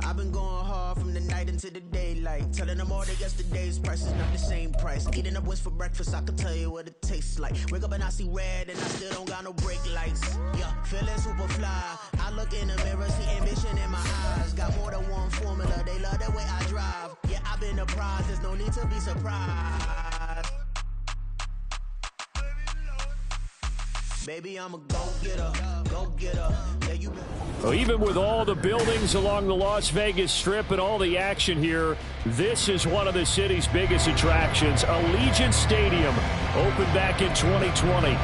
I've been going hard from the night into the daylight, telling them all that yesterday's price is not the same price. Eating up what's for breakfast, I can tell you what it tastes like. Wake up and I see red and I still don't got no brake lights. Yeah, feeling super fly. I look in the mirror, see ambition in my eyes. Got more than one formula, they love the way I drive. Yeah, I've been a prize, there's no need to be surprised. Baby, I'm a go-getter, go-getter. Yeah, you been... Well, even with all the buildings along the Las Vegas Strip and all the action here, this is one of the city's biggest attractions. Allegiant Stadium opened back in 2020.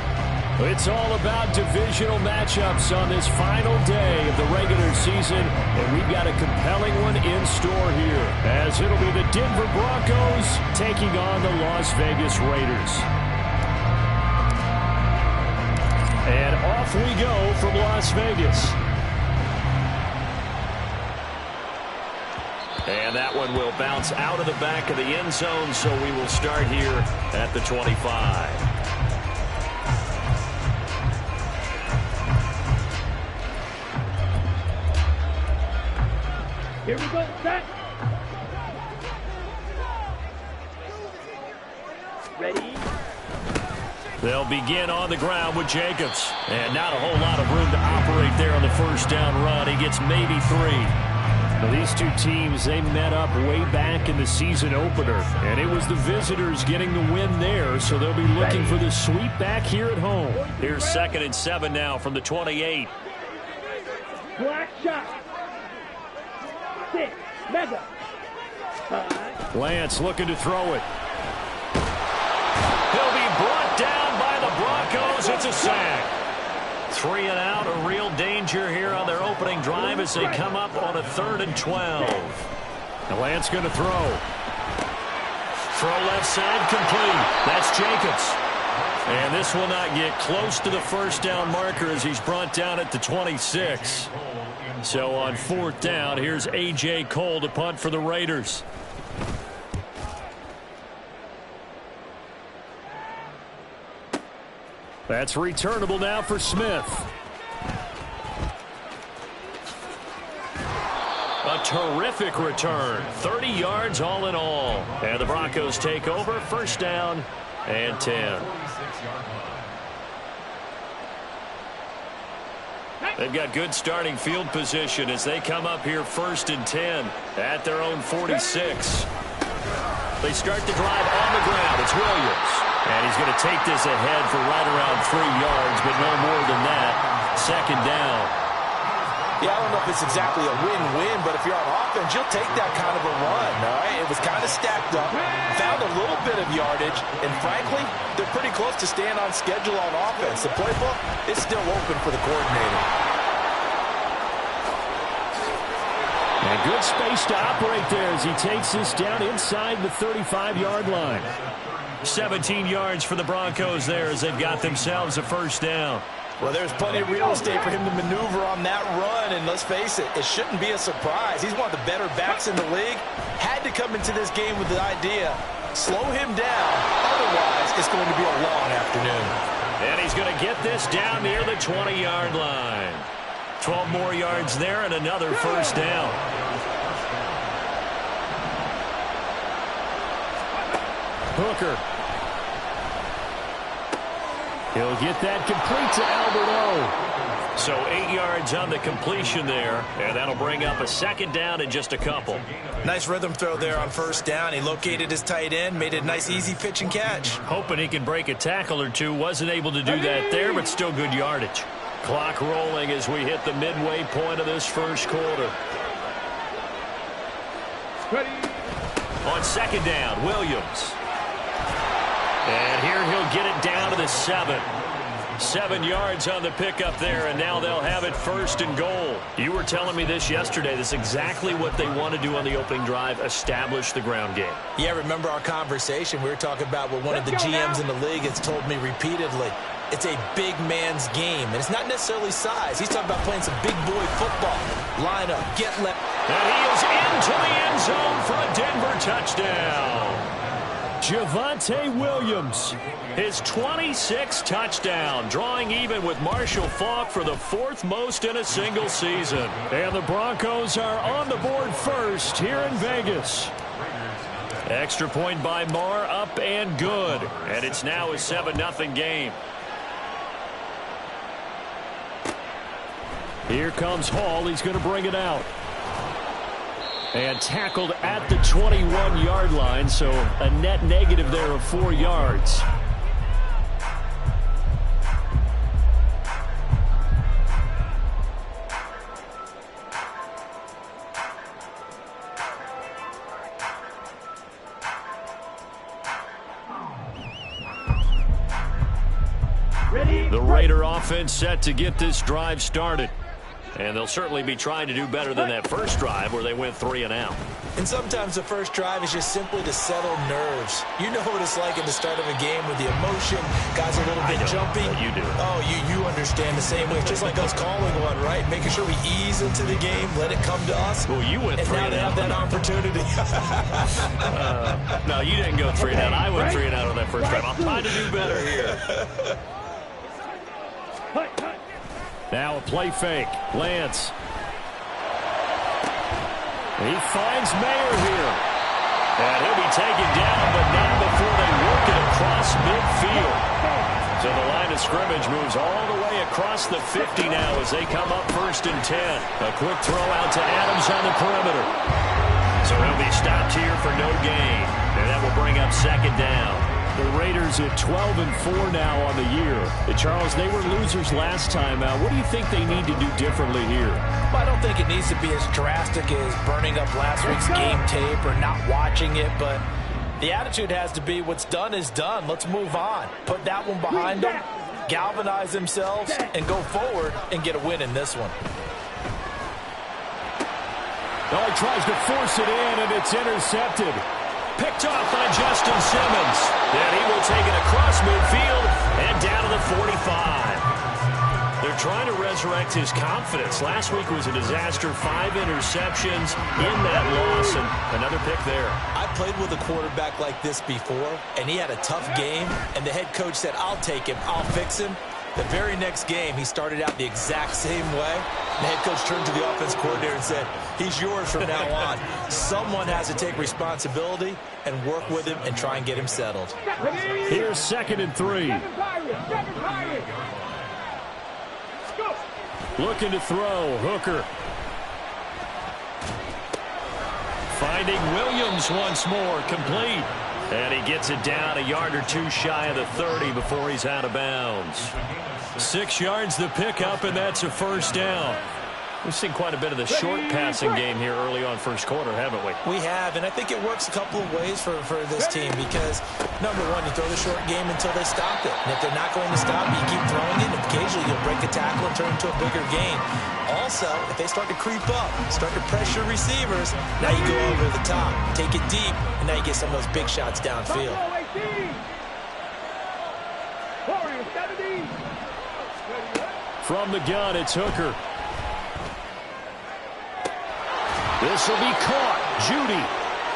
It's all about divisional matchups on this final day of the regular season, and we've got a compelling one in store here, as it'll be the Denver Broncos taking on the Las Vegas Raiders. And off we go from Las Vegas. And that one will bounce out of the back of the end zone, so we will start here at the 25. Here we go, set. Ready? They'll begin on the ground with Jacobs. And not a whole lot of room to operate there on the first down run. He gets maybe 3. Now, these two teams, they met up way back in the season opener. And it was the visitors getting the win there, so they'll be looking for the sweep back here at home. Here's 2nd and 7 now from the 28. Black shot. 6. Mega. Lance looking to throw it. He'll be brought down by the Broncos. It's a sack. 3 and out, a real danger here on their opening drive as they come up on a 3rd and 12. Now Lance going to throw. Throw left side complete. That's Jacobs. And this will not get close to the first down marker as he's brought down at the 26. So on 4th down, here's A.J. Cole to punt for the Raiders. That's returnable now for Smith. A terrific return. 30 yards all in all. And the Broncos take over. 1st down and 10. They've got good starting field position as they come up here 1st and 10 at their own 46. They start the drive on the ground. It's Williams. And he's going to take this ahead for right around 3 yards, but no more than that. 2nd down. Yeah, I don't know if it's exactly a win-win, but if you're on offense, you'll take that kind of a run, all right? It was kind of stacked up, found a little bit of yardage, and frankly, they're pretty close to staying on schedule on offense. The playbook is still open for the coordinator. And good space to operate there as he takes this down inside the 35-yard line. 17 yards for the Broncos there as they've got themselves a 1st down. Well, there's plenty of real estate for him to maneuver on that run, and let's face it, it shouldn't be a surprise. He's one of the better backs in the league. Had to come into this game with the idea, slow him down, otherwise it's going to be a long afternoon. And he's going to get this down near the 20-yard line. 12 more yards there and another 1st down. Hooker. He'll get that complete to Albert O. So 8 yards on the completion there, and that'll bring up a 2nd down in just a couple. Nice rhythm throw there on 1st down. He located his tight end, made it a nice easy pitch and catch. Hoping he can break a tackle or two. Wasn't able to do that there, but still good yardage. Clock rolling as we hit the midway point of this 1st quarter. On 2nd down, Williams. And here he'll get it down to the 7. 7 yards on the pickup there, and now they'll have it 1st and goal. You were telling me this yesterday. This is exactly what they want to do on the opening drive, establish the ground game. Yeah, remember our conversation. We were talking about what one of the GMs in the league has told me repeatedly. It's a big man's game, and it's not necessarily size. He's talking about playing some big boy football. Line up, get left. And he is into the end zone for a Denver touchdown. Javonte Williams. His 26th touchdown, drawing even with Marshall Faulk for the 4th most in a single season. And the Broncos are on the board first here in Vegas. Extra point by Marr, up and good. And it's now a 7-0 game. Here comes Hall. He's going to bring it out. And tackled at the 21-yard line, so a net negative there of 4 yards. The Raider offense set to get this drive started. And they'll certainly be trying to do better than that first drive where they went 3 and out. And sometimes the first drive is just simply to settle nerves. You know what it's like in the start of a game with the emotion. Guys are a little bit jumpy. You do. Oh, you understand the same way. It's just like us calling one, right? Making sure we ease into the game, let it come to us. Well, you went 3 and out. And now they have that opportunity. No, you didn't go 3 and out. I went 3 and out on that first drive. I'm trying to do better here. Now a play fake. Lance. He finds Mayer here. And he'll be taken down, but not before they work it across midfield. So the line of scrimmage moves all the way across the 50 now as they come up 1st and 10. A quick throw out to Adams on the perimeter. So he'll be stopped here for no gain. And that will bring up 2nd down. The Raiders at 12-4 now on the year. Charles, they were losers last time out. What do you think they need to do differently here? Well, I don't think it needs to be as drastic as burning up last week's game tape or not watching it, but the attitude has to be what's done is done. Let's move on. Put that one behind them, galvanize themselves, and go forward and get a win in this one. Oh, he tries to force it in, and it's intercepted. Picked off by Justin Simmons. And he will take it across midfield and down to the 45. They're trying to resurrect his confidence. Last week was a disaster. 5 interceptions in that loss, and another pick there. I played with a quarterback like this before, and he had a tough game, and the head coach said, I'll take him, I'll fix him. The very next game, he started out the exact same way. The head coach turned to the offense coordinator and said, he's yours from now on. Someone has to take responsibility and work with him and try and get him settled. Here's 2nd and 3. Looking to throw. Hooker. Finding Williams once more. Complete. And he gets it down a yard or 2 shy of the 30 before he's out of bounds. 6 yards the pickup, and that's a 1st down. We've seen quite a bit of the short passing game here early on 1st quarter, haven't we? We have, and I think it works a couple of ways for this team because, number one, you throw the short game until they stop it. And if they're not going to stop it, you keep throwing it, and occasionally you'll break a tackle and turn into a bigger gain. Also, if they start to creep up, start to pressure receivers, now you go over the top, take it deep, and now you get some of those big shots downfield. From the gun, it's Hooker. This will be caught. Judy.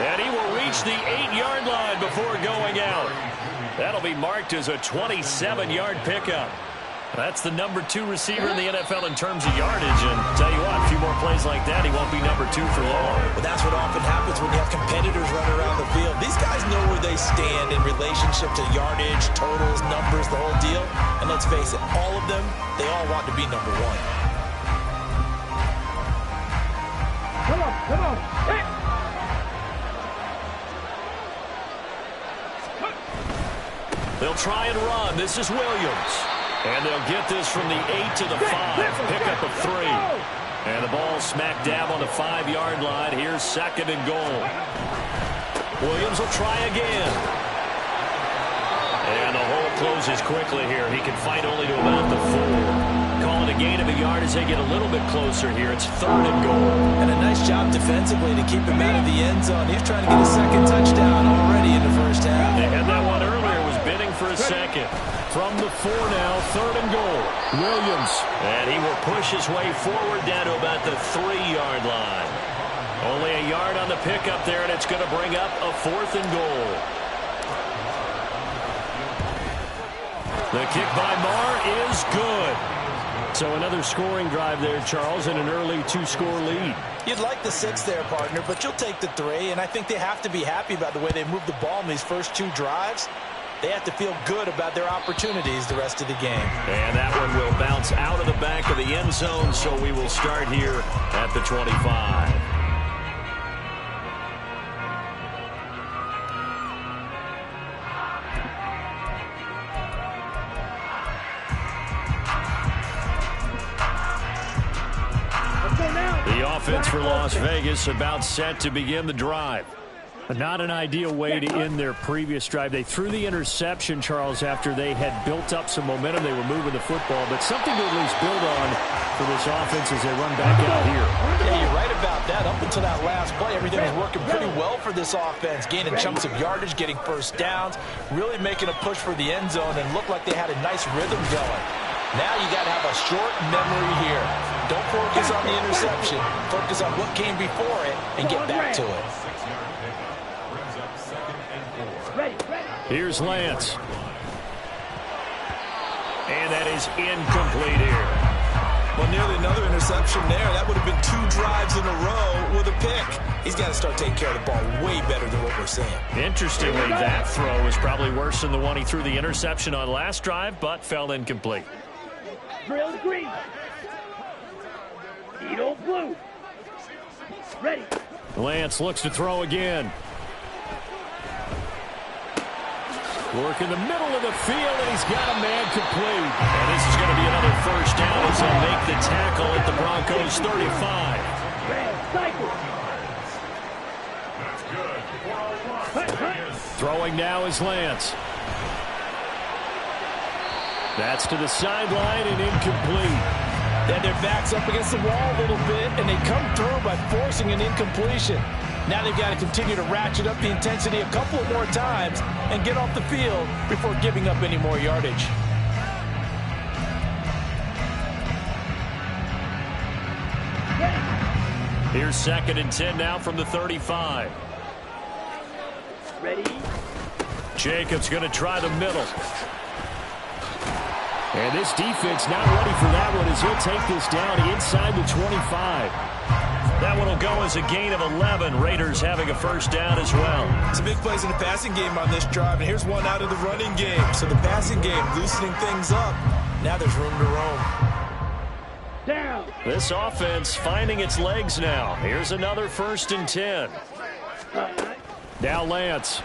And he will reach the 8-yard line before going out. That'll be marked as a 27-yard pickup. That's the number 2 receiver in the NFL in terms of yardage. And tell you what, a few more plays like that, he won't be number 2 for long. But that's what often happens when you have competitors running around the field. These guys know where they stand in relationship to yardage, totals, numbers, the whole deal. And let's face it, all of them, they all want to be number 1. Come on. Hey. They'll try and run. This is Williams. And they'll get this from the 8 to the 5. Pickup of 3. And the ball smack dab on the 5-yard line. Here's 2nd and goal. Williams will try again. And the hole closes quickly here. He can fight only to about the 4. Call it a gain of a yard as they get a little bit closer here. It's 3rd and goal. And a nice job defensively to keep him out of the end zone. He's trying to get a 2nd touchdown already in the first half. They had that one earlier. Was bidding for a 2nd. From the 4 now, 3rd and goal. Williams. And he will push his way forward down to about the 3-yard line. Only a yard on the pickup there, and it's going to bring up a 4th and goal. The kick by Marr is good. So another scoring drive there, Charles, and an early two-score lead. You'd like the 6 there, partner, but you'll take the 3, and I think they have to be happy about the way they moved the ball in these first 2 drives. They have to feel good about their opportunities the rest of the game. And that one will bounce out of the back of the end zone, so we will start here at the 25. The offense for Las Vegas about set to begin the drive. Not an ideal way to end their previous drive. They threw the interception, Charles, after they had built up some momentum. They were moving the football, but something to at least build on for this offense as they run back out here. Yeah, you're right about that. Up until that last play, everything was working pretty well for this offense, gaining chunks of yardage, getting first downs, really making a push for the end zone, and looked like they had a nice rhythm going. Now you got to have a short memory here. Don't focus on the interception. Focus on what came before it and get back to it. Here's Lance. And that is incomplete here. Well, nearly another interception there. That would have been 2 drives in a row with a pick. He's got to start taking care of the ball way better than what we're seeing. Interestingly, that throw was probably worse than the one he threw the interception on last drive, but fell incomplete. Drill green. Edo blue. Ready. Lance looks to throw again. Work in the middle of the field, and he's got a man complete. And this is going to be another first down as they'll make the tackle at the Broncos 35. Throwing now is Lance. That's to the sideline and incomplete. Then their back's up against the wall a little bit, and they come through by forcing an incompletion. Now they've got to continue to ratchet up the intensity a couple of more times and get off the field before giving up any more yardage. Here's 2nd and 10 now from the 35. Ready. Jacobs going to try the middle. And this defense not ready for that one as he'll take this down inside the 25. That one will go as a gain of 11. Raiders having a first down as well. Some big plays in the passing game on this drive, and here's one out of the running game. So the passing game loosening things up. Now there's room to roam. Down. This offense finding its legs now. Here's another 1st and 10. Now Lance.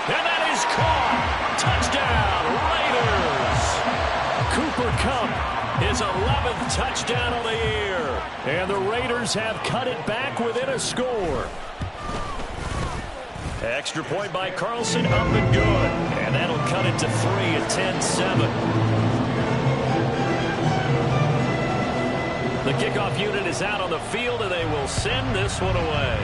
And that is caught. Touchdown, Raiders. Cooper Kupp, his 11th touchdown of the year. And the Raiders have cut it back within a score. Extra point by Carlson, up and good. And that'll cut it to 3 at 10-7. The kickoff unit is out on the field, and they will send this one away.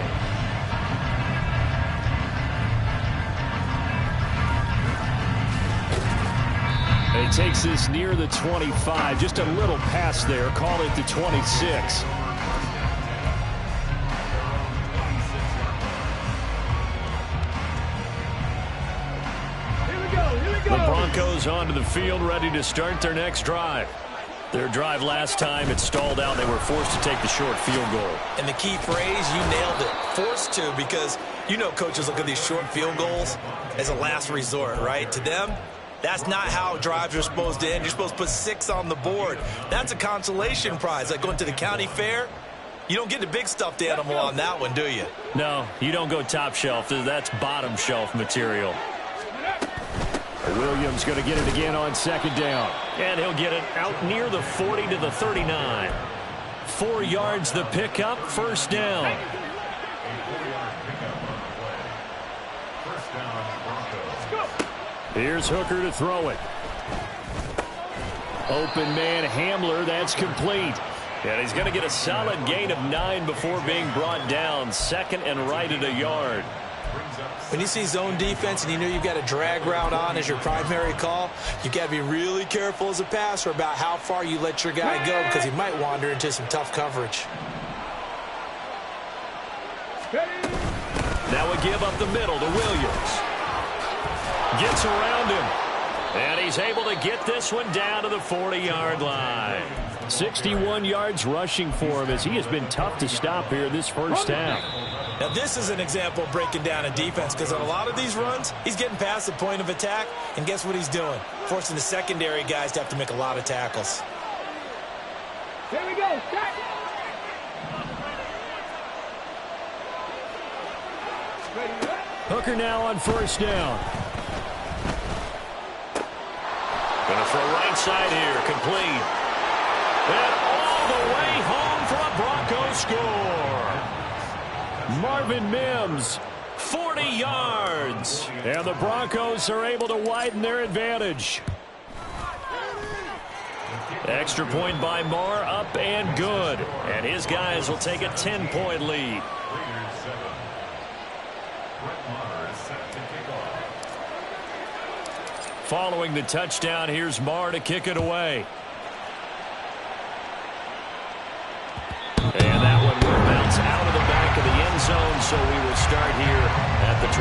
He takes this near the 25. Just a little pass there. Call it the 26. The Broncos onto the field, ready to start their next drive. Their drive last time, it stalled out. They were forced to take the short field goal. And the key phrase, you nailed it. Forced to, because you know coaches look at these short field goals as a last resort, right? To them, that's not how drives are supposed to end. You're supposed to put 6 on the board. That's a consolation prize, like going to the county fair. You don't get the big stuffed animal on that one, do you? No, you don't go top shelf. That's bottom shelf material. Williams going to get it again on 2nd down. And he'll get it out near the 40 to the 39. 4 yards the pickup, first down. Here's Hooker to throw it. Open man Hamler, that's complete. And he's going to get a solid gain of 9 before being brought down. 2nd and right at a yard. When you see zone defense and you know you've got a drag route on as your primary call, you've got to be really careful as a passer about how far you let your guy go, because he might wander into some tough coverage. Now a give up the middle to Williams. gets around him. And he's able to get this one down to the 40-yard line. 61 yards rushing for him as he has been tough to stop here this first half. Now, this is an example of breaking down a defense because on a lot of these runs, he's getting past the point of attack, and guess what he's doing? Forcing the secondary guys to have to make a lot of tackles. Here we go. Set. Hooker now on first down. Going to throw right side here, complete. And all the way home for a Broncos score. Marvin Mims, 40 yards. And the Broncos are able to widen their advantage. Extra point by Marr, up and good. And his guys will take a 10-point lead. Following the touchdown, here's Marr to kick it away. And that one will bounce out of the back of the end zone, so we will start here at the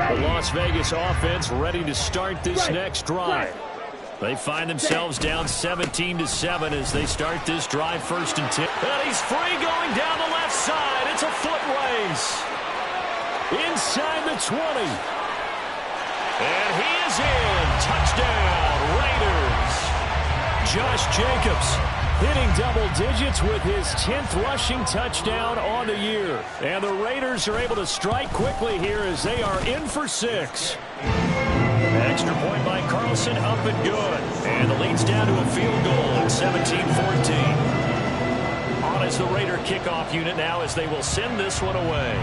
25. The Las Vegas offense ready to start this next drive. They find themselves down 17-7 as they start this drive, 1st and 10. And he's free going down the left side. It's a foot race. Inside the 20. And he is in. Touchdown, Raiders. Josh Jacobs hitting double digits with his 10th rushing touchdown on the year. And the Raiders are able to strike quickly here as they are in for 6. Extra point by Carlson, up and good. And the lead's down to a field goal at 17-14. On as the Raider kickoff unit now as they will send this one away.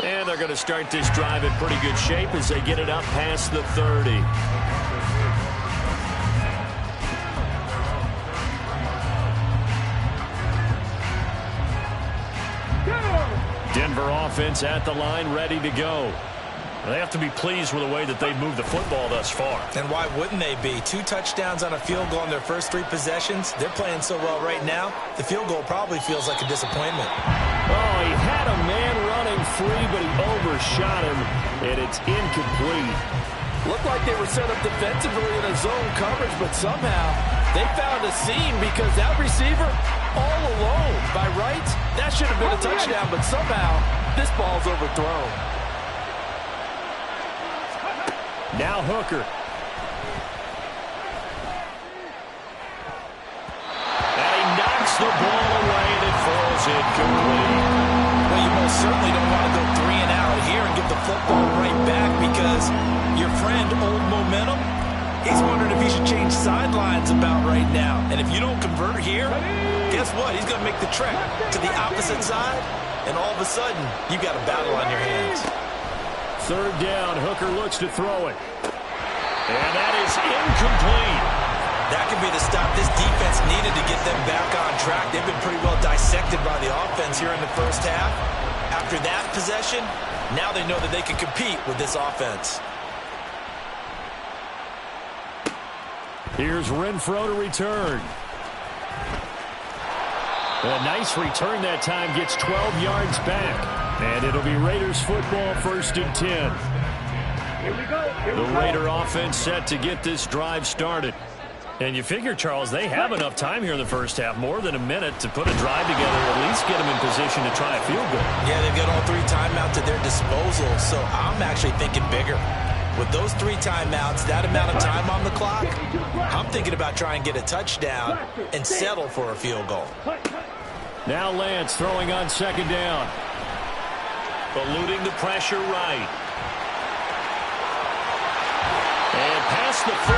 And they're going to start this drive in pretty good shape as they get it up past the 30. Denver offense at the line, ready to go. They have to be pleased with the way that they've moved the football thus far. And why wouldn't they be? 2 touchdowns on a field goal in their first 3 possessions. They're playing so well right now, the field goal probably feels like a disappointment. Oh, he had a man running free, but he overshot him, and it's incomplete. Looked like they were set up defensively in a zone coverage, but somehow they found a seam because that receiver all alone. By rights, that should have been a touchdown, but somehow this ball's overthrown. Now Hooker. And he knocks the ball away, and it falls incomplete. Well, you most certainly don't want to go 3 and out here and give the football right back because your friend, Old Momentum, he's wondering if he should change sidelines about right now. And if you don't convert here, guess what? He's going to make the trek to the opposite side, and all of a sudden, you've got a battle on your hands. 3rd down, Hooker looks to throw it. And that is incomplete. That could be the stop this defense needed to get them back on track. They've been pretty well dissected by the offense here in the first half. After that possession, now they know that they can compete with this offense. Here's Renfro to return. A nice return that time, gets 12 yards back. And it'll be Raiders football, 1st and 10. Here we go. The Raider offense set to get this drive started. And you figure, Charles, they have enough time here in the first half, more than a minute, to put a drive together, at least get them in position to try a field goal. Yeah, they've got all 3 timeouts at their disposal, so I'm actually thinking bigger. With those 3 timeouts, that amount of time on the clock, I'm thinking about trying to get a touchdown and settle for a field goal. Now Lance throwing on 2nd down. Eluding the pressure right. And past the 40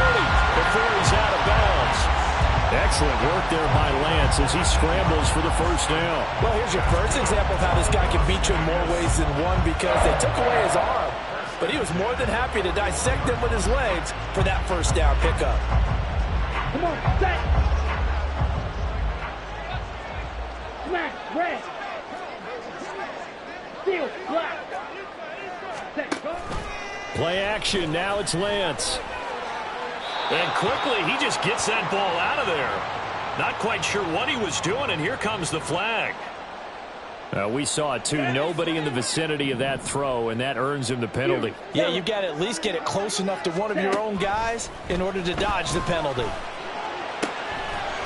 before he's out of bounds. Excellent work there by Lance as he scrambles for the 1st down. Well, here's your first example of how this guy can beat you in more ways than one because they took away his arm. But he was more than happy to dissect him with his legs for that 1st down pickup. Come on, set. Smash, red. Steal, black. Set, go. Play action, now it's Lance. And quickly, he just gets that ball out of there. Not quite sure what he was doing, and here comes the flag. We saw it too. Nobody in the vicinity of that throw, and that earns him the penalty. Yeah, you've got to at least get it close enough to one of your own guys in order to dodge the penalty.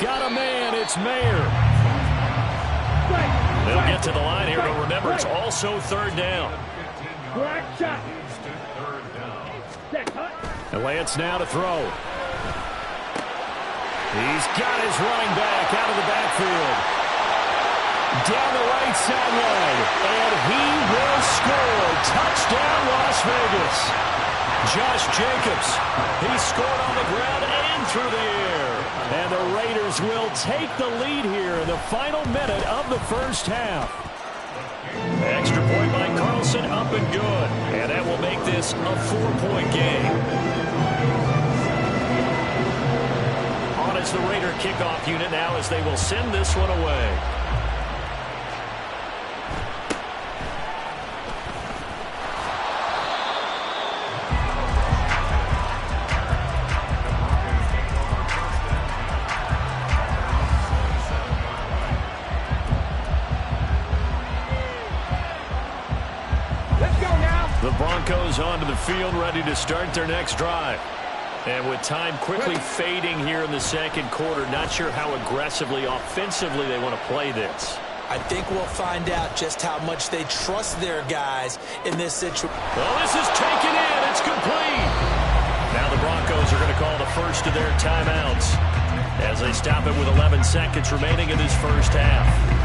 Got a man. It's Mayer. They'll get to the line here, but remember, it's also third down. And Lance now to throw. He's got his running back out of the backfield. Down the right sideline. And he will score. Touchdown, Las Vegas. Josh Jacobs. He scored on the ground and through the air. And the Raiders will take the lead here in the final minute of the first half. Extra point by Carlson, up and good. And that will make this a 4-point game. On is the Raider kickoff unit now as they will send this one away. The Broncos onto the field, ready to start their next drive. And with time quickly fading here in the second quarter, not sure how aggressively, offensively they want to play this. I think we'll find out just how much they trust their guys in this situation. Well, this is taken in. It's complete. Now the Broncos are going to call the first of their timeouts as they stop it with 11 seconds remaining in this first half.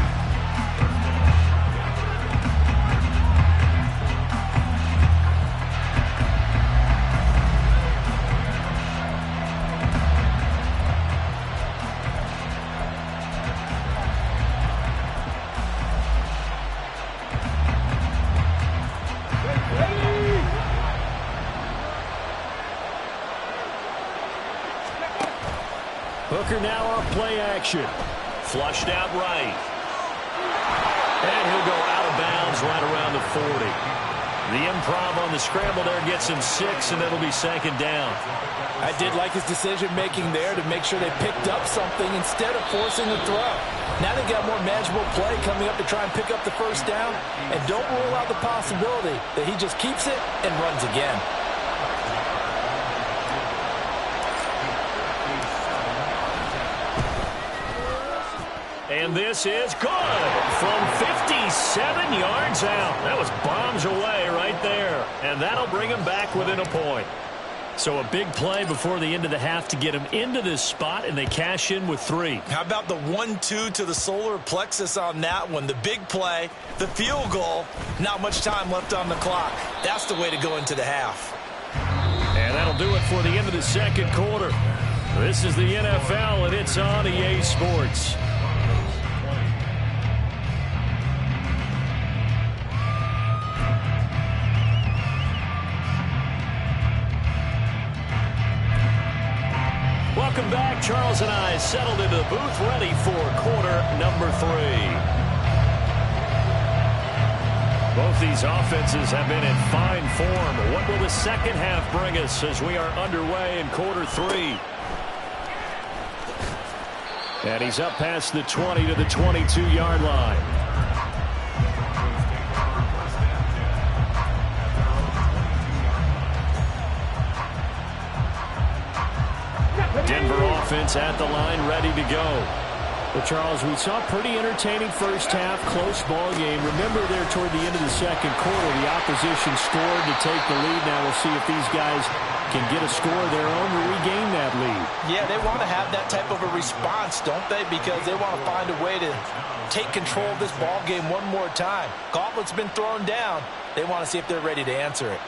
Hooker now off play action. Flushed out right. And he'll go out of bounds right around the 40. The improv on the scramble there gets him 6, and it'll be second down. I did like his decision-making there to make sure they picked up something instead of forcing the throw. Now they got more manageable play coming up to try and pick up the first down. And don't rule out the possibility that he just keeps it and runs again. And this is good from 57 yards out. That was bombs away right there. And that'll bring him back within a point. So a big play before the end of the half to get him into this spot, and they cash in with 3. How about the 1-2 to the solar plexus on that one? The big play, the field goal, not much time left on the clock. That's the way to go into the half. And that'll do it for the end of the second quarter. This is the NFL, and it's on EA Sports. Welcome back. Charles and I settled into the booth ready for quarter number 3. Both these offenses have been in fine form. What will the second half bring us as we are underway in quarter 3? And he's up past the 20 to the 22-yard line. Denver offense at the line, ready to go. Well, Charles, we saw a pretty entertaining first half, close ball game. Remember there toward the end of the second quarter, the opposition scored to take the lead. Now we'll see if these guys can get a score of their own to regain that lead. Yeah, they want to have that type of a response, don't they? Because they want to find a way to take control of this ball game one more time. Gauntlet's been thrown down. They want to see if they're ready to answer it.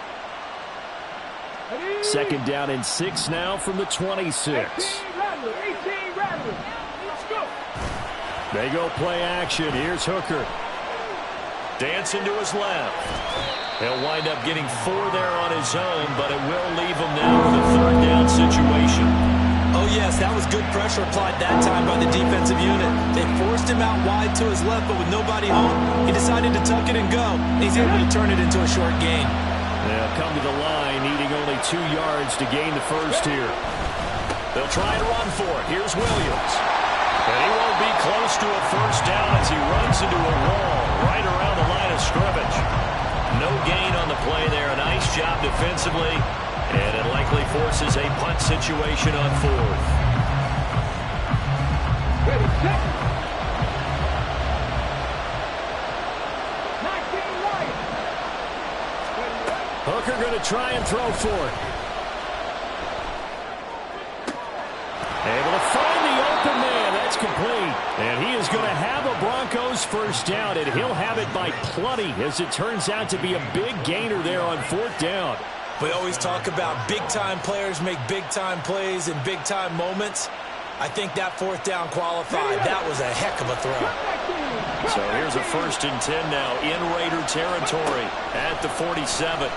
Second down and 6 now from the 26. 18 Rattler. Let's go. They go play action. Here's Hooker. Dancing to his left. He'll wind up getting 4 there on his own, but it will leave him now with a third down situation. Oh, yes, that was good pressure applied that time by the defensive unit. They forced him out wide to his left, but with nobody home, he decided to tuck it and go. He's able to turn it into a short gain. They'll come to the line, needing only 2 yards to gain the first here. They'll try and run for it. Here's Williams. And he won't be close to a first down as he runs into a wall right around the line of scrimmage. No gain on the play there. A nice job defensively. And it likely forces a punt situation on fourth. Ready, set. 19 Lions. Hooker going to try and throw for it. Able to find the open man. That's complete. And he is going to have a Broncos first down, and he'll have it by plenty as it turns out to be a big gainer there on fourth down. We always talk about big-time players make big-time plays in big-time moments. I think that fourth down qualified. That was a heck of a throw. So here's a 1st and 10 now in Raider territory at the 47.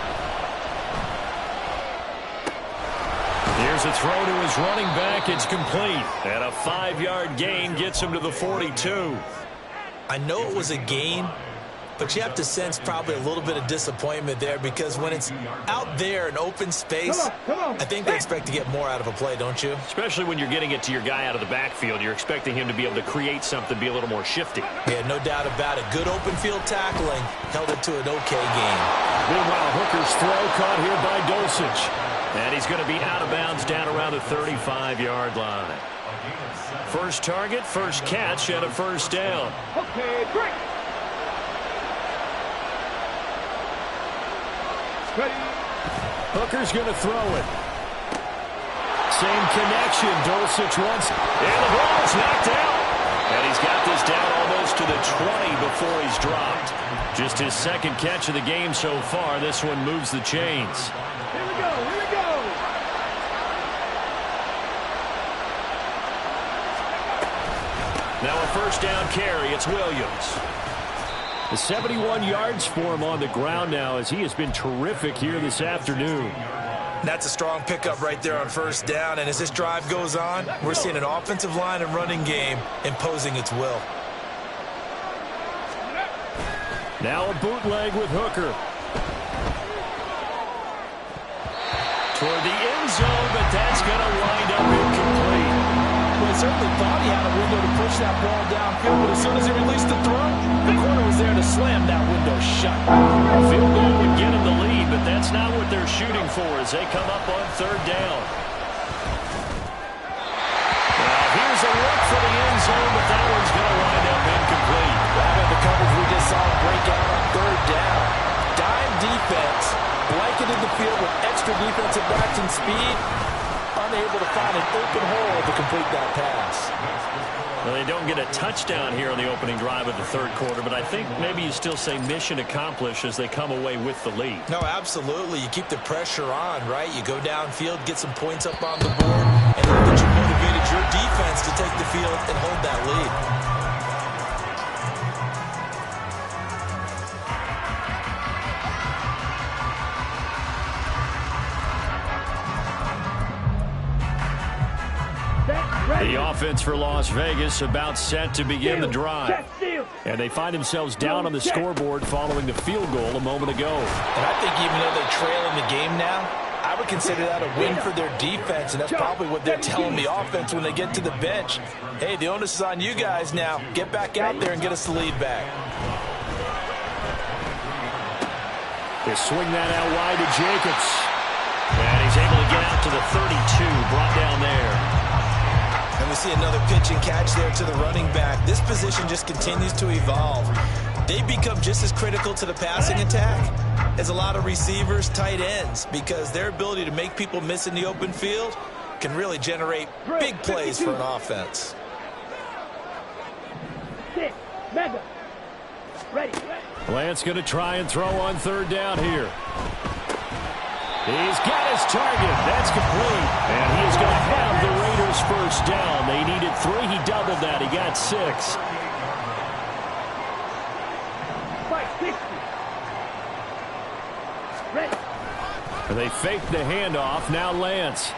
Here's a throw to his running back. It's complete. And a 5-yard gain gets him to the 42. I know it was a gain, but you have to sense probably a little bit of disappointment there because when it's out there in open space, I think they expect to get more out of a play, don't you? Especially when you're getting it to your guy out of the backfield. You're expecting him to be able to create something, be a little more shifty. Yeah, no doubt about it. Good open field tackling held it to an okay game. Meanwhile, Hooker's throw caught here by Dulcich. And he's going to be out of bounds down around the 35-yard line. First target, first catch, and a first down. Okay, break. Ready. Hooker's going to throw it. Same connection. Dulcich wants. And the ball is knocked out. And he's got this down almost to the 20 before he's dropped. Just his second catch of the game so far. This one moves the chains. Here we go, here we go. Now a first down carry. It's Williams. The 71 yards for him on the ground now as he has been terrific here this afternoon. That's a strong pickup right there on first down. And as this drive goes on, we're seeing an offensive line and running game imposing its will. Now a bootleg with Hooker. Toward the end zone, but that's going to wind up incomplete. Well, he certainly thought he had a window to push that ball downfield, but as soon as he released the throw, the corner was there to slam that window shut. A field goal would get him the lead, but that's not what they're shooting for as they come up on third down. Now here's a look for the end zone, but that one's going to wind up incomplete. Right on the coverage we just saw break out on third down. Dime defense, blanketed the field with extra defensive backs and speed, unable to find an open hole to complete that pass. Well, they don't get a touchdown here on the opening drive of the third quarter, but I think maybe you still say mission accomplished as they come away with the lead. No, absolutely. You keep the pressure on, right? You go downfield, get some points up on the board, and know that you motivated your defense to take the field and hold that lead. The offense for Las Vegas about set to begin the drive. And they find themselves down on the scoreboard following the field goal a moment ago. And I think even though they trail in the game now, I would consider that a win for their defense, and that's probably what they're telling the offense when they get to the bench. Hey, the onus is on you guys now. Get back out there and get us the lead back. They swing that out wide to Jacobs. And he's able to get out to the 32, brought down there. And we see another pitch and catch there to the running back. This position just continues to evolve. They become just as critical to the passing attack as a lot of receivers, tight ends, because their ability to make people miss in the open field can really generate big plays for an offense. Six, mega. Ready. Lance going to try and throw on third down here. He's got his target. That's complete. And he is going to have the Raiders first down. They needed 3. He doubled that. He got 6. 560. Ready. And they fake the handoff. Now Lance.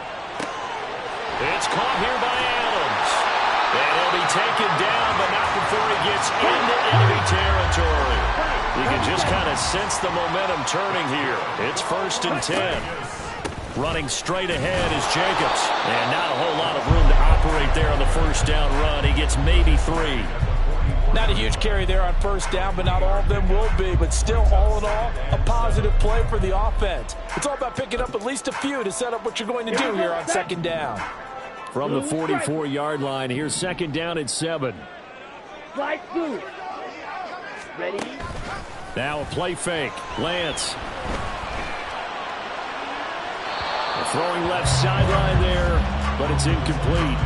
It's caught here by Adams. And he'll be taken down, but not before he gets into enemy territory. You can just kind of sense the momentum turning here. It's 1st and 10. Running straight ahead is Jacobs. And not a whole lot of room to operate there on the first down run. He gets maybe 3. Not a huge carry there on first down, but not all of them will be. But still, all in all, a positive play for the offense. It's all about picking up at least a few to set up what you're going to do here on second down. From the 44-yard line, here's second down and 7. Slide through. Ready? Now a play fake. Lance. Throwing left sideline there, but it's incomplete.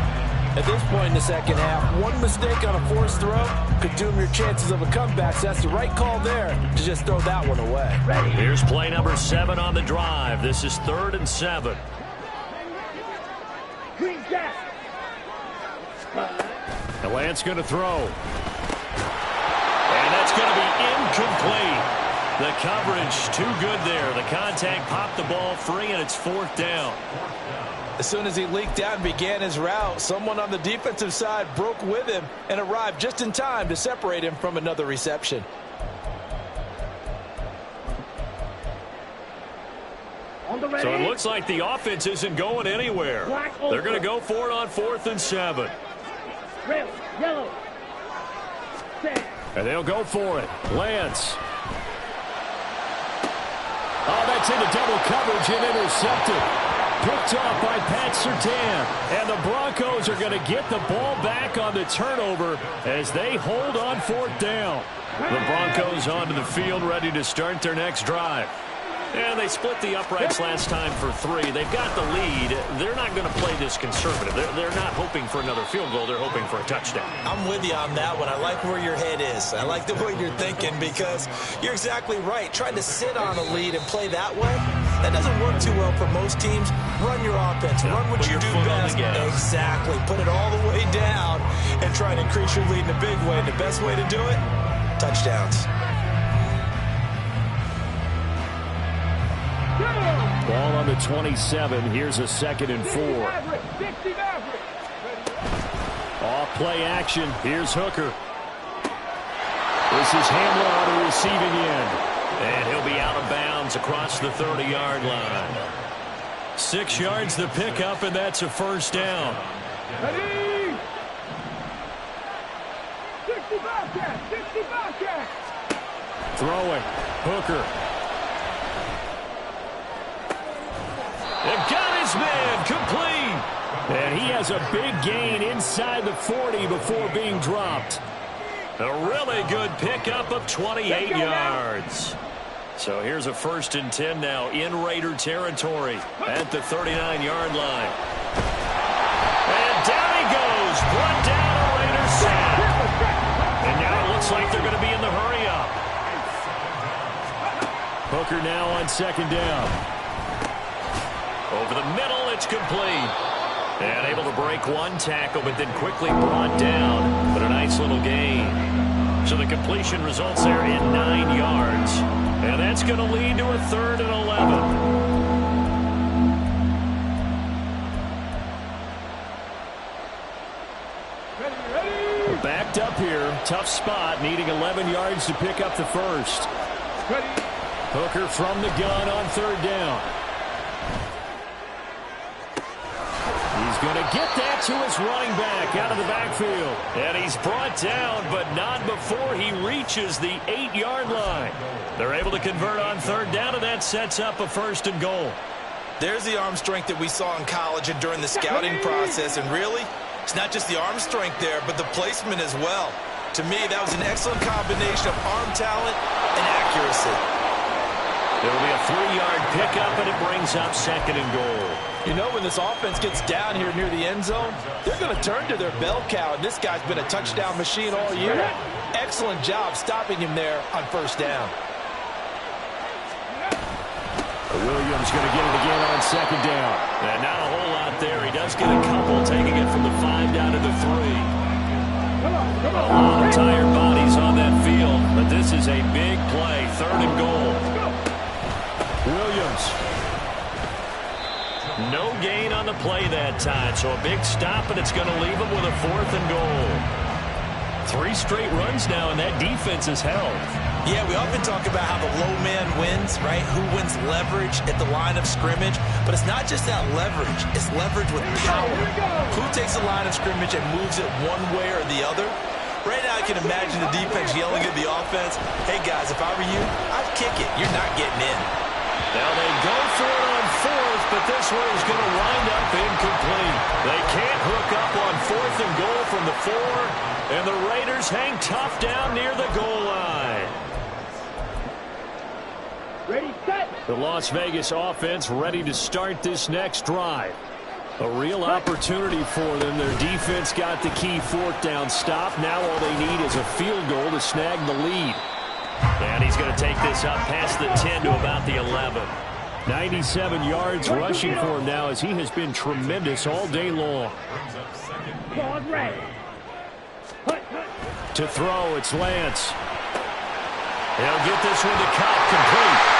At this point in the second half, one mistake on a forced throw could doom your chances of a comeback. So that's the right call there to just throw that one away. Ready? Here's play number 7 on the drive. This is 3rd and 7. Green jack. The Lance going to throw. And that's going to be incomplete. The coverage too good there. The contact popped the ball free, and it's 4th down. As soon as he leaked out and began his route, someone on the defensive side broke with him and arrived just in time to separate him from another reception. On the ready. So it looks like the offense isn't going anywhere. They're going to go for it on 4th and 7. Red, yellow. Set. And they'll go for it. Lance. Oh, that's into double coverage and intercepted. Picked off by Pat Surtain. And the Broncos are going to get the ball back on the turnover as they hold on 4th down. The Broncos onto the field, ready to start their next drive. And they split the uprights last time for 3. They've got the lead. They're not going to play this conservative. They're not hoping for another field goal. They're hoping for a touchdown. I'm with you on that one. I like where your head is. I like the way you're thinking because you're exactly right. Trying to sit on a lead and play that way, that doesn't work too well for most teams. Run your offense. Run what you do best. Exactly. Put it all the way down and try and increase your lead in a big way. And the best way to do it, touchdowns. Ball on the 27. Here's a 2nd and 4. Off play action. Here's Hooker. This is Hamler on the receiving end. And he'll be out of bounds across the 30-yard line. 6 yards the pickup, and that's a 1st down. Ready? 65 catch, 65 catch. Throwing. Hooker. They've got his man complete. And he has a big gain inside the 40 before being dropped. A really good pickup of 28 yards. So here's a 1st and 10 now in Raider territory at the 39-yard line. And down he goes. Brought down a Raider sack. And now it looks like they're going to be in the hurry-up. Hooker now on 2nd down. Over the middle, it's complete. And able to break one tackle, but then quickly brought down. But a nice little gain. So the completion results there in 9 yards. And that's going to lead to a 3rd and 11. Ready? Backed up here. Tough spot. Needing 11 yards to pick up the 1st. Ready? Hooker from the gun on 3rd down. He's going to get that to his running back out of the backfield. And he's brought down, but not before he reaches the 8-yard line. They're able to convert on 3rd down, and that sets up a 1st and goal. There's the arm strength that we saw in college and during the scouting process. And really, it's not just the arm strength there, but the placement as well. To me, that was an excellent combination of arm talent and accuracy. It'll be a 3-yard pickup, and it brings up 2nd and goal. You know, when this offense gets down here near the end zone, they're going to turn to their bell cow, and this guy's been a touchdown machine all year. Excellent job stopping him there on 1st down. Williams going to get it again on 2nd down. And not a whole lot there. He does get a couple, taking it from the 5 down to the 3. A lot of tired bodies on that field, but this is a big play. 3rd and goal. Williams. No gain on the play that time, so a big stop, and it's going to leave him with a 4th and goal. 3 straight runs now, and that defense is held. Yeah, we often talk about how the low man wins, right? Who wins leverage at the line of scrimmage. But it's not just that leverage. It's leverage with power. Who takes the line of scrimmage and moves it one way or the other? Right now I can imagine the defense yelling at the offense, hey, guys, if I were you, I'd kick it. You're not getting in. Now they go for it on 4th, but this one is going to wind up incomplete. They can't hook up on 4th and goal from the 4, and the Raiders hang tough down near the goal line. Ready, set. The Las Vegas offense ready to start this next drive. A real opportunity for them. Their defense got the key 4th down stop. Now all they need is a field goal to snag the lead. And he's going to take this up past the 10 to about the 11. 97 yards rushing for him now as he has been tremendous all day long. To throw, it's Lance. He'll get this one to Cup complete.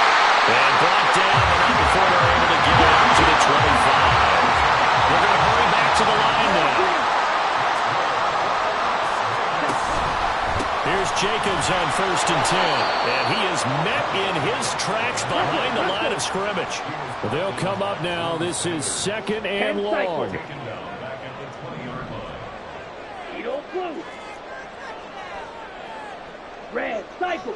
And brought down before they're able to get out to the 25. They're going to hurry back to the line now. Here's Jacobs on 1st and 10. And he is met in his tracks behind the line of scrimmage. They'll come up now. This is 2nd and long. Red, cycle.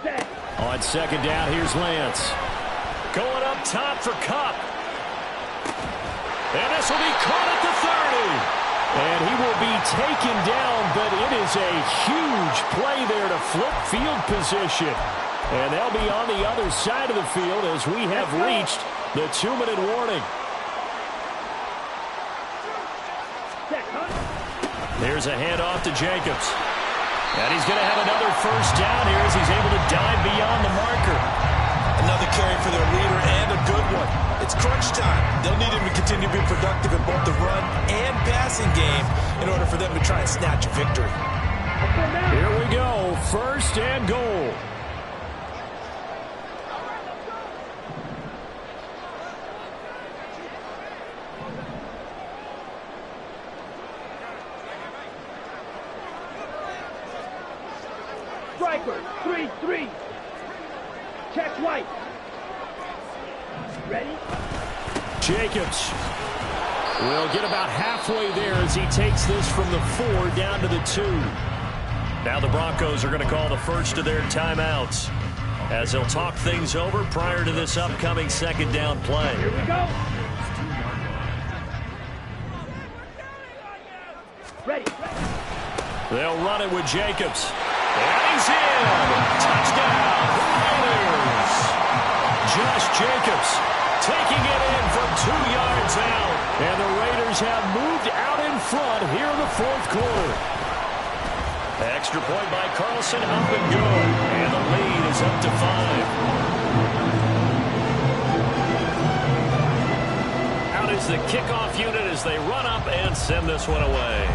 Set. On 2nd down, here's Lance. Going up top for Cup. And this will be caught at the 30. And he will be taken down, but it is a huge play there to flip field position. And they'll be on the other side of the field as we have reached the 2-minute warning. Here's a handoff to Jacobs. And he's going to have another 1st down here as he's able to dive beyond the marker. Another carry for their leader and a good one. It's crunch time. They'll need him to continue to be productive in both the run and passing game in order for them to try and snatch a victory. Here we go. 1st and goal. Striker, 3-3. Check white. Ready? Jacobs will get about halfway there as he takes this from the 4 down to the 2. Now the Broncos are going to call the first of their timeouts as they'll talk things over prior to this upcoming 2nd down play. Here we go. Ready. They'll run it with Jacobs. And he's in. Touchdown, Raiders. Josh Jacobs taking it in from 2 yards out. And the Raiders have moved out in front here in the 4th quarter. Extra point by Carlson, up and good. And the lead is up to 5. Out is the kickoff unit as they run up and send this one away.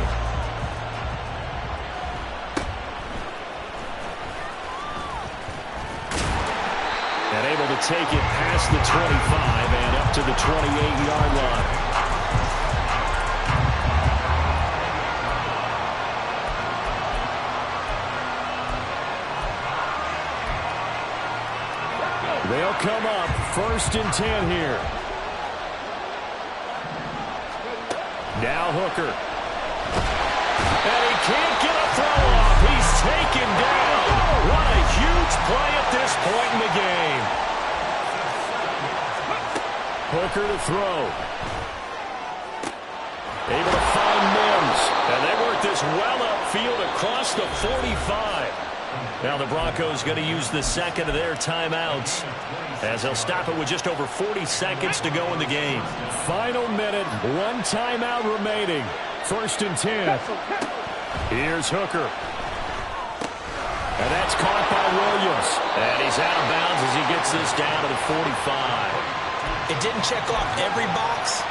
And able to take it past the 25 and up to the 28-yard line. They'll come up 1st and 10 here. Now Hooker. And he can't get a throw off. He's taken down. What a huge play at this point in the game. Hooker to throw. Able to find Mims. And they work this well upfield across the 45. Now the Broncos going to use the 2nd of their timeouts as they'll stop it with just over 40 seconds to go in the game. Final minute, 1 timeout remaining. 1st and 10. Here's Hooker. And that's caught by Williams. And he's out of bounds as he gets this down to the 45. It didn't check off every box,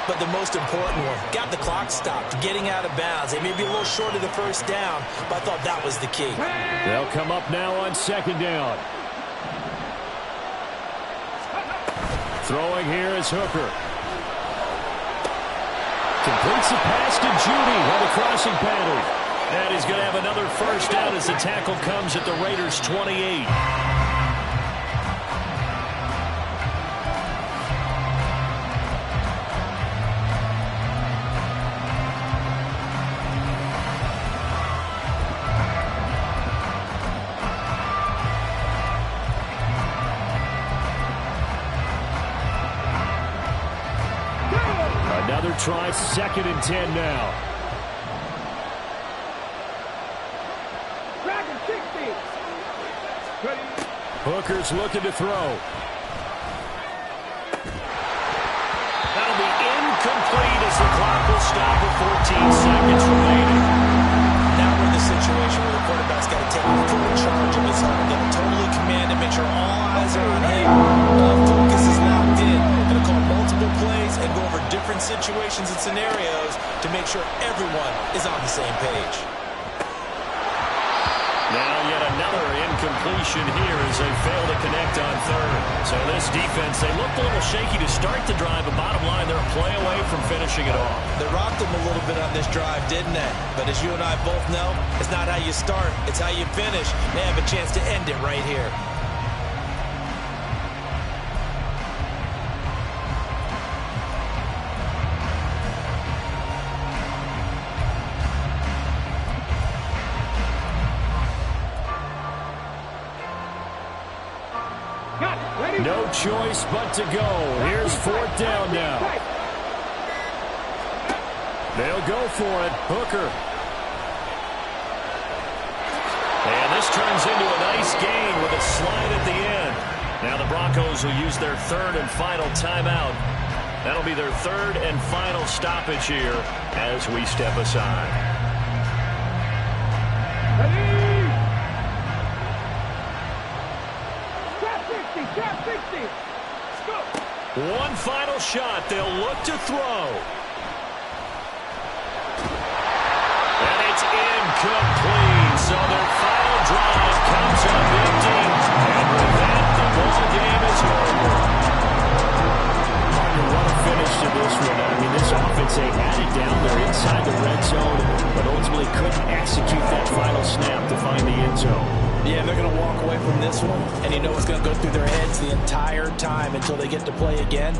but the most important one. Got the clock stopped, getting out of bounds. They may be a little short of the 1st down, but I thought that was the key. They'll come up now on 2nd down. Throwing here is Hooker. Completes the pass to Judy on the crossing pattern. And he's going to have another first down as the tackle comes at the Raiders' 28. Another try, 2nd and 10 now. Hooker's looking to throw. That'll be incomplete as the clock will stop with 14 seconds remaining. Now we're in the situation where the quarterback's got to take full charge of his own, get totally commanded, make sure all eyes are on him. All focus is locked in. Going to call multiple plays and go over different situations and scenarios to make sure everyone is on the same page. Now yet another incompletion here as they fail to connect on 3rd. So this defense, they looked a little shaky to start the drive, but bottom line, they're a play away from finishing it off. They rocked them a little bit on this drive, didn't they? But as you and I both know, it's not how you start, it's how you finish. They have a chance to end it right here. No choice but to go. Here's 4th down now. They'll go for it. Hooker. And this turns into a nice gain with a slide at the end. Now the Broncos will use their 3rd and final timeout. That'll be their 3rd and final stoppage here as we step aside. One final shot. They'll look to throw. And it's incomplete. So their final drive comes up empty. And with that, the ball game is over. Partner, what a finish to this one. I mean, this offense, they had it down. They're inside the red zone, but ultimately couldn't execute that final snap to find the end zone. Yeah, they're going to walk away from this one, and you know what's going to go through their heads the entire time until they get to play again.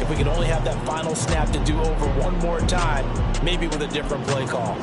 If we could only have that final snap to do over one more time, maybe with a different play call.